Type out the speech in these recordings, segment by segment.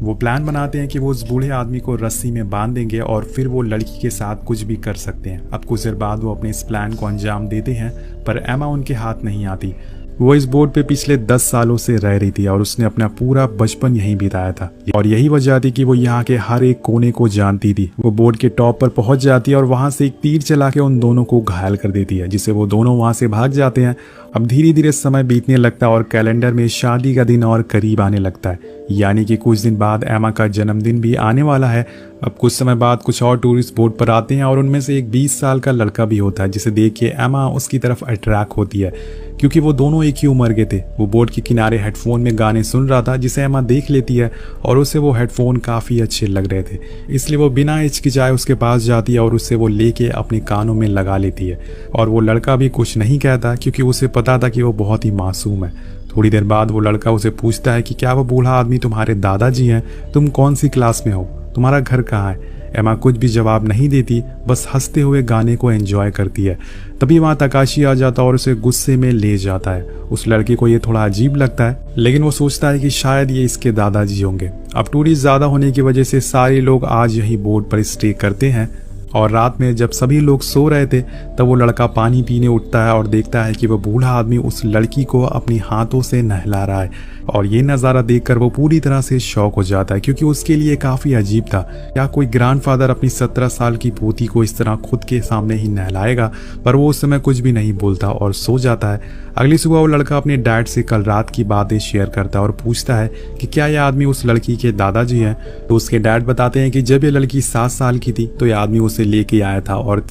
वो प्लान बनाते हैं कि वो उस बूढ़े आदमी को रस्सी में बांध देंगे और फिर वो लड़की के साथ कुछ भी कर सकते हैं। अब कुछ देर बाद वो अपने इस प्लान को अंजाम देते हैं, पर एमा उनके हाथ नहीं आती। वो इस बोट पे पिछले 10 सालों से रह रही थी और उसने अपना पूरा बचपन यहीं बिताया था और यही वजह थी कि वो यहाँ के हर एक कोने को जानती थी। वो बोट के टॉप पर पहुंच जाती है और वहां से एक तीर चला के उन दोनों को घायल कर देती है, जिससे वो दोनों वहां से भाग जाते हैं। अब धीरे धीरे समय बीतने लगता है और कैलेंडर में शादी का दिन और करीब आने लगता है, यानी कि कुछ दिन बाद एमा का जन्मदिन भी आने वाला है। अब कुछ समय बाद कुछ और टूरिस्ट बोट पर आते हैं और उनमें से एक 20 साल का लड़का भी होता है, जिसे देख के एमा उसकी तरफ अट्रैक्ट होती है क्योंकि वो दोनों एक ही उम्र के थे। वो बोट के किनारे हेडफोन में गाने सुन रहा था, जिसे एमा देख लेती है और उसे वो हेडफोन काफ़ी अच्छे लग रहे थे, इसलिए वो बिना हिचकिचाए उसके पास जाती है और उससे वो लेके अपने कानों में लगा लेती है। और वो लड़का भी कुछ नहीं कहता क्योंकि उसे पता था कि वो बहुत ही मासूम है। थोड़ी देर बाद वो लड़का उसे पूछता है कि क्या वो बूढ़ा आदमी तुम्हारे दादाजी हैं? तुम कौन सी क्लास में हो? तुम्हारा घर कहाँ है? एमा कुछ भी जवाब नहीं देती, बस हंसते हुए गाने को एंजॉय करती है। तभी वहाँ तकाशी आ जाता और उसे गुस्से में ले जाता है। उस लड़के को ये थोड़ा अजीब लगता है, लेकिन वो सोचता है कि शायद ये इसके दादाजी होंगे। अब टूरिस्ट ज़्यादा होने की वजह से सारे लोग आज यही बोट पर स्टे करते हैं और रात में जब सभी लोग सो रहे थे तब वो लड़का पानी पीने उठता है और देखता है कि वह बूढ़ा आदमी उस लड़की को अपनी हाथों से नहला रहा है। और ये नज़ारा देखकर वो पूरी तरह से शॉक हो जाता है क्योंकि उसके लिए काफ़ी अजीब था। क्या कोई ग्रैंडफादर अपनी 17 साल की पोती को इस तरह खुद के सामने ही नहलाएगा? पर वो उस समय कुछ भी नहीं बोलता और सो जाता है। अगली सुबह वो लड़का अपने डैड से कल रात की बातें शेयर करता है और पूछता है कि क्या यह आदमी उस लड़की के दादाजी हैं? तो उसके डैड बताते हैं कि जब ये लड़की 7 साल की थी तो यह आदमी उसे लेके आया था और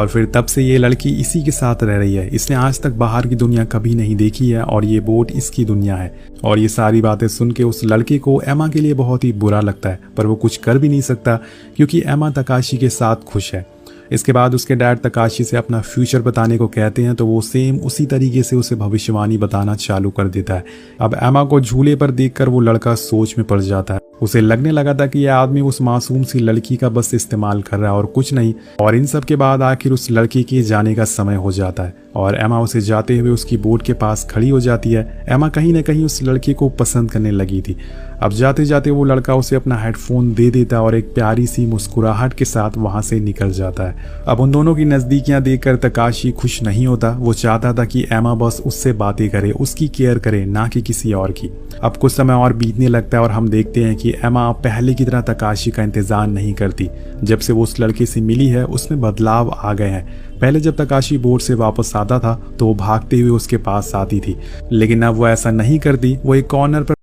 फिर तब से ये लड़की इसी के साथ रह रही है। इसने आज तक बाहर की दुनिया कभी नहीं देखी है और ये बोट इसकी दुनिया है। और ये सारी बातें सुन के उस लड़के को एमा के लिए बहुत ही बुरा लगता है, पर वो कुछ कर भी नहीं सकता क्योंकि एमा तकाशी के साथ खुश है। इसके बाद उसके डैड तकाशी से अपना फ्यूचर बताने को कहते हैं तो वो सेम उसी तरीके से उसे भविष्यवाणी बताना चालू कर देता है। अब एमा को झूले पर देखकर वो लड़का सोच में पड़ जाता है। उसे लगने लगा था कि यह आदमी उस मासूम सी लड़की का बस इस्तेमाल कर रहा है और कुछ नहीं। और इन सब के बाद आखिर उस लड़की के जाने का समय हो जाता है और एमा उसे जाते हुए उसकी बोट के पास खड़ी हो जाती है। एमा कहीं न कहीं उस लड़के को पसंद करने लगी थी। अब जाते जाते वो लड़का उसे अपना हेडफोन दे देता और एक प्यारी सी मुस्कुराहट के साथ वहां से निकल जाता है। अब उन दोनों की नजदीकियां देखकर तकाशी खुश नहीं होता। वो चाहता था कि एमा बस उससे बातें करे, उसकी केयर करे, ना कि किसी और की। अब कुछ समय और बीतने लगता है और हम देखते हैं कि एमा पहले की तरह तकाशी का इंतजार नहीं करती। जब से वो उस लड़के से मिली है उसमें बदलाव आ गए हैं। पहले जब तकाशी बोट से वापस आता था तो वो भागते हुए उसके पास आती थी, लेकिन अब वो ऐसा नहीं करती। वो एक कॉर्नर पर